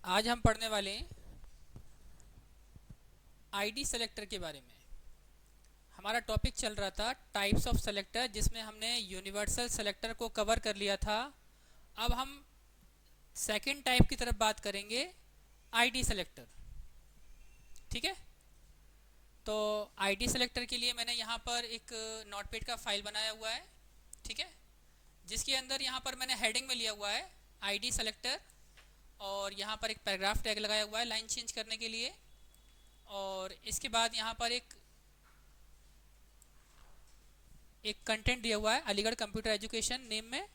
आज हम पढ़ने वाले हैं आईडी सेलेक्टर के बारे में। हमारा टॉपिक चल रहा था टाइप्स ऑफ सेलेक्टर, जिसमें हमने यूनिवर्सल सेलेक्टर को कवर कर लिया था। अब हम सेकंड टाइप की तरफ बात करेंगे, आईडी सेलेक्टर। ठीक है, तो आईडी सेलेक्टर के लिए मैंने यहाँ पर एक नोटपैड का फाइल बनाया हुआ है। ठीक है, जिसके अंदर यहाँ पर मैंने हेडिंग में लिया हुआ है आईडी सेलेक्टर, और यहाँ पर एक पैराग्राफ टैग लगाया हुआ है लाइन चेंज करने के लिए। और इसके बाद यहाँ पर एक कंटेंट दिया हुआ है अलीगढ़ कंप्यूटर एजुकेशन नेम में,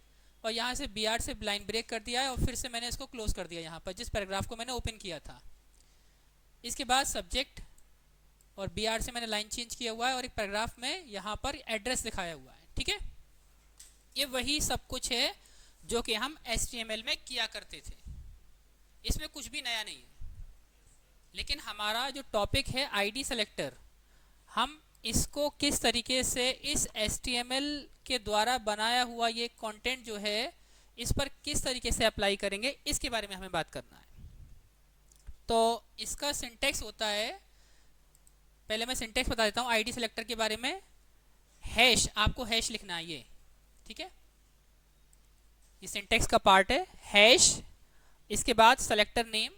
और यहाँ से बीआर से लाइन ब्रेक कर दिया है और फिर से मैंने इसको क्लोज कर दिया यहाँ पर जिस पैराग्राफ को मैंने ओपन किया था। इसके बाद सब्जेक्ट और बीआर से मैंने लाइन चेंज किया हुआ है और एक पैराग्राफ में यहाँ पर एड्रेस दिखाया हुआ है। ठीक है, ये वही सब कुछ है जो कि हम HTML में किया करते थे, इसमें कुछ भी नया नहीं है। लेकिन हमारा जो टॉपिक है आईडी सेलेक्टर, हम इसको किस तरीके से इस HTML के द्वारा बनाया हुआ ये कंटेंट जो है इस पर किस तरीके से अप्लाई करेंगे, इसके बारे में हमें बात करना है। तो इसका सिंटेक्स होता है, पहले मैं सिंटेक्स बता देता हूँ आईडी सेलेक्टर के बारे में। हैश, आपको हैश लिखना है ये। ठीक है, ये सिंटेक्स का पार्ट है, हैश। इसके बाद सेलेक्टर नेम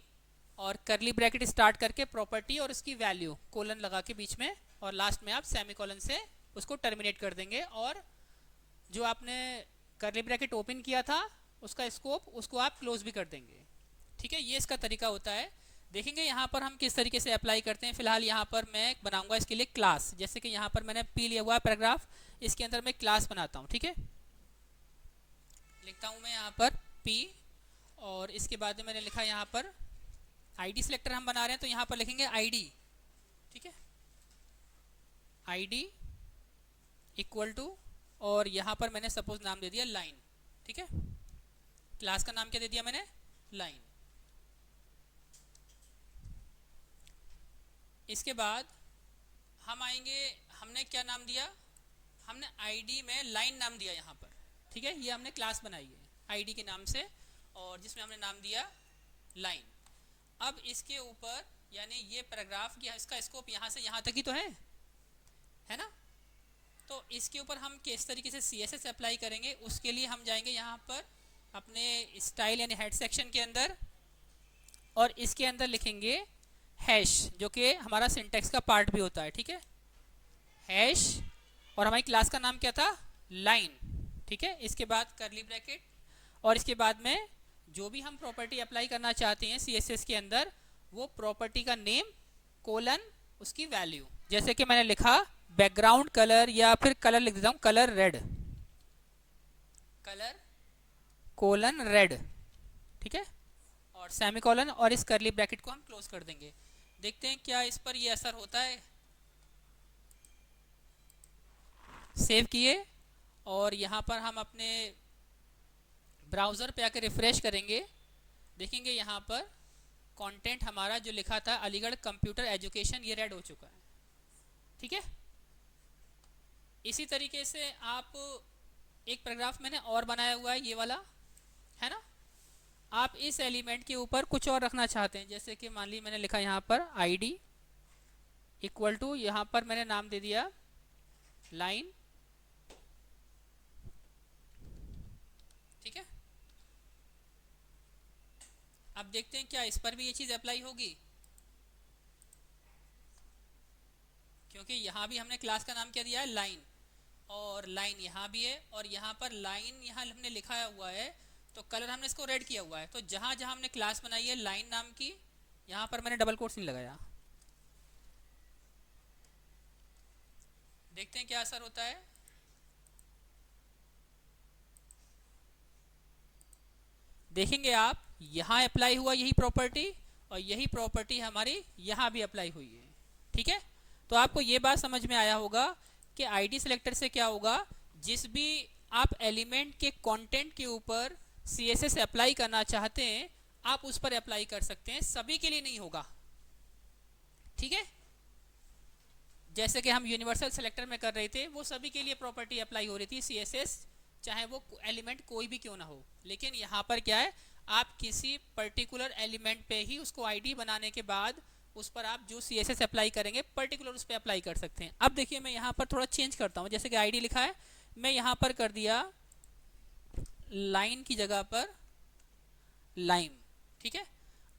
और करली ब्रैकेट स्टार्ट करके प्रॉपर्टी और उसकी वैल्यू कोलन लगा के बीच में, और लास्ट में आप सेमीकोलन से उसको टर्मिनेट कर देंगे। और जो आपने करली ब्रैकेट ओपन किया था उसका स्कोप उसको आप क्लोज भी कर देंगे। ठीक है, ये इसका तरीका होता है। देखेंगे यहाँ पर हम किस तरीके से अप्लाई करते हैं। फिलहाल यहाँ पर मैं बनाऊंगा इसके लिए क्लास, जैसे कि यहाँ पर मैंने पी लिया हुआ है पैराग्राफ, इसके अंदर मैं क्लास बनाता हूँ। ठीक है, लिखता हूँ मैं यहाँ पर पी, और इसके बाद में मैंने लिखा यहाँ पर आईडी सेलेक्टर हम बना रहे हैं तो यहाँ पर लिखेंगे आईडी। ठीक है, आईडी इक्वल टू, और यहाँ पर मैंने सपोज नाम दे दिया लाइन। ठीक है, क्लास का नाम क्या दे दिया मैंने, लाइन। इसके बाद हम आएंगे, हमने क्या नाम दिया, हमने आईडी में लाइन नाम दिया यहाँ पर। ठीक है, ये हमने क्लास बनाई है आईडी के नाम से, और जिसमें हमने नाम दिया लाइन। अब इसके ऊपर यानी ये पैराग्राफ की इसका स्कोप यहाँ से यहाँ तक ही तो है ना। तो इसके ऊपर हम किस तरीके से CSS अप्लाई करेंगे, उसके लिए हम जाएंगे यहाँ पर अपने स्टाइल यानी हेड सेक्शन के अंदर, और इसके अंदर लिखेंगे हैश, जो कि हमारा सिंटेक्स का पार्ट भी होता है। ठीक है, हैश, और हमारी क्लास का नाम क्या था, लाइन। ठीक है, इसके बाद करली ब्रैकेट, और इसके बाद में जो भी हम प्रॉपर्टी अप्लाई करना चाहते हैं CSS के अंदर, वो प्रॉपर्टी का नेम कोलन उसकी वैल्यू। जैसे कि मैंने लिखा बैकग्राउंड कलर, या फिर कलर लिख देता हूँ colour red, colour colon red. ठीक है, और सेमीकोलन, और इस करली ब्रैकेट को हम क्लोज कर देंगे। देखते हैं क्या इस पर ये असर होता है। सेव किए, और यहाँ पर हम अपने ब्राउज़र पे आकर रिफ्रेश करेंगे, देखेंगे यहाँ पर कंटेंट हमारा जो लिखा था अलीगढ़ कंप्यूटर एजुकेशन, ये रेड हो चुका है। ठीक है, इसी तरीके से आप एक पैराग्राफ मैंने और बनाया हुआ है, ये वाला है ना। आप इस एलिमेंट के ऊपर कुछ और रखना चाहते हैं, जैसे कि मान ली मैंने लिखा यहाँ पर आईडी इक्वल टू, यहाँ पर मैंने नाम दे दिया लाइन। ठीक है, अब देखते हैं क्या इस पर भी ये चीज़ अप्लाई होगी, क्योंकि यहाँ भी हमने क्लास का नाम क्या दिया है, लाइन, और लाइन यहाँ भी है, और यहाँ पर लाइन यहाँ हमने लिखा हुआ है, तो कलर हमने इसको रेड किया हुआ है। तो जहाँ जहाँ हमने क्लास बनाई है लाइन नाम की, यहाँ पर मैंने डबल कोट्स नहीं लगाया। देखते हैं क्या असर होता है। देखेंगे आप यहाँ अप्लाई हुआ यही प्रॉपर्टी, और यही प्रॉपर्टी हमारी यहाँ भी अप्लाई हुई है। ठीक है, तो आपको ये बात समझ में आया होगा कि आईडी सेलेक्टर से क्या होगा, जिस भी आप एलिमेंट के कंटेंट के ऊपर CSS अप्लाई करना चाहते हैं आप उस पर अप्लाई कर सकते हैं, सभी के लिए नहीं होगा। ठीक है, जैसे कि हम यूनिवर्सल सेलेक्टर में कर रहे थे, वो सभी के लिए प्रॉपर्टी अप्लाई हो रही थी CSS, चाहे वो एलिमेंट कोई भी क्यों ना हो। लेकिन यहाँ पर क्या है, आप किसी पर्टिकुलर एलिमेंट पे ही उसको आईडी बनाने के बाद उस पर आप जो CSS अप्लाई करेंगे पर्टिकुलर उस पर अप्लाई कर सकते हैं। अब देखिए मैं यहाँ पर थोड़ा चेंज करता हूँ, जैसे कि आईडी लिखा है, मैं यहाँ पर कर दिया लाइन की जगह पर लाइम, ठीक है।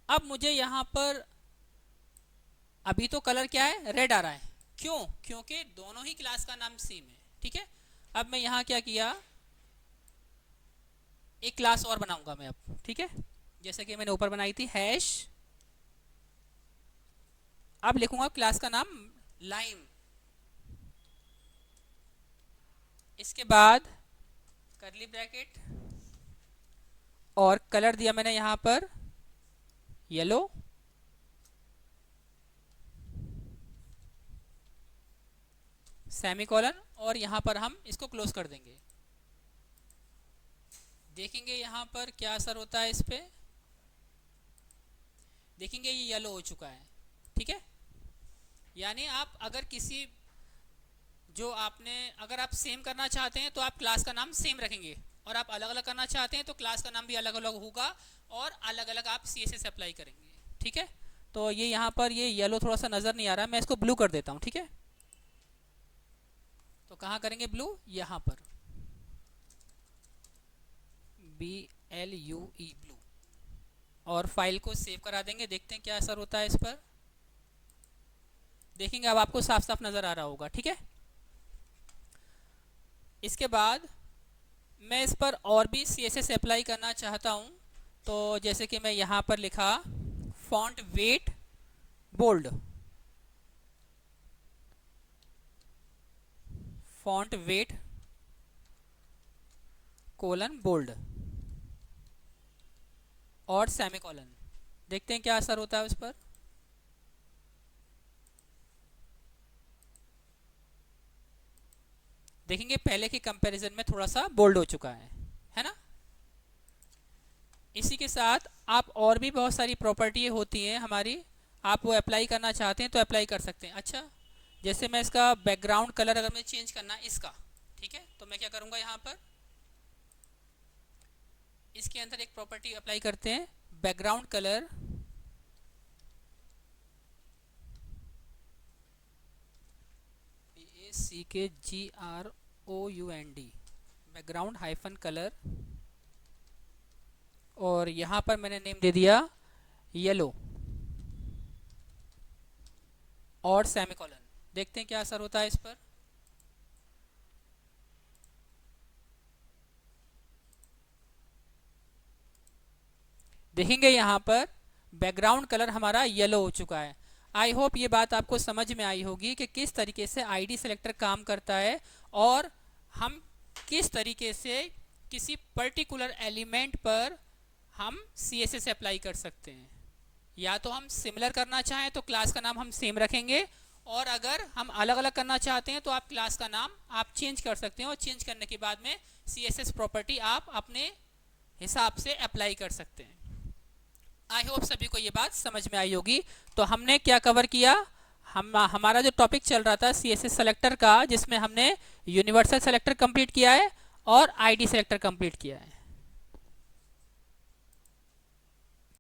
अब मुझे यहाँ पर अभी तो कलर क्या है, रेड आ रहा है, क्यों? क्योंकि दोनों ही क्लास का नाम सेम है, ठीक है। अब मैं यहाँ क्या किया, एक क्लास और बनाऊंगा मैं अब, ठीक है, जैसे कि मैंने ऊपर बनाई थी हैश। अब लिखूंगा क्लास का नाम लाइम, इसके बाद कर्ली ब्रैकेट और कलर दिया मैंने यहाँ पर येलो, सेमीकोलन, और यहाँ पर हम इसको क्लोज कर देंगे। देखेंगे यहाँ पर क्या असर होता है इस पे, देखेंगे ये येलो हो चुका है, ठीक है। यानी आप अगर किसी जो आपने अगर आप सेम करना चाहते हैं तो आप क्लास का नाम सेम रखेंगे, और आप अलग अलग करना चाहते हैं तो क्लास का नाम भी अलग अलग होगा और अलग अलग आप CSS अप्लाई करेंगे, ठीक है। तो ये यहाँ पर ये येलो थोड़ा सा नज़र नहीं आ रहा है, मैं इसको ब्लू कर देता हूँ, ठीक है। तो कहाँ करेंगे ब्लू, यहाँ पर BLUE ब्लू, और फाइल को सेव करा देंगे। देखते हैं क्या असर होता है इस पर, देखेंगे अब आपको साफ साफ नज़र आ रहा होगा, ठीक है। इसके बाद मैं इस पर और भी CSS अप्लाई करना चाहता हूँ, तो जैसे कि मैं यहाँ पर लिखा font weight bold, font weight colon bold और सेमीकोलन, देखते हैं क्या असर होता है उस पर। देखेंगे पहले के कंपैरिजन में थोड़ा सा बोल्ड हो चुका है ना। इसी के साथ आप और भी बहुत सारी प्रॉपर्टी होती हैं हमारी, आप वो अप्लाई करना चाहते हैं तो अप्लाई कर सकते हैं। अच्छा, जैसे मैं इसका बैकग्राउंड कलर अगर मैं चेंज करना इसका, ठीक है, तो मैं क्या करूँगा, यहाँ पर इसके अंदर एक प्रॉपर्टी अप्लाई करते हैं, background colour BACKGROUND, background hyphen colour, और यहाँ पर मैंने नेम दे दिया येलो और सेमीकोलन। देखते हैं क्या असर होता है इस पर। देखेंगे यहाँ पर बैकग्राउंड कलर हमारा येलो हो चुका है। आई होप ये बात आपको समझ में आई होगी कि किस तरीके से आईडी सेलेक्टर काम करता है और हम किस तरीके से किसी पर्टिकुलर एलिमेंट पर हम CSS अप्लाई कर सकते हैं। या तो हम सिमिलर करना चाहें तो क्लास का नाम हम सेम रखेंगे, और अगर हम अलग अलग करना चाहते हैं तो आप क्लास का नाम आप चेंज कर सकते हैं, और चेंज करने के बाद में CSS प्रॉपर्टी आप अपने हिसाब से अप्लाई कर सकते हैं। आई होप सभी को ये बात समझ में आई होगी। तो हमने क्या कवर किया, हमारा जो टॉपिक चल रहा था CSS सेलेक्टर का, जिसमें हमने यूनिवर्सल सेलेक्टर कंप्लीट किया है और आईडी सेलेक्टर कंप्लीट किया है।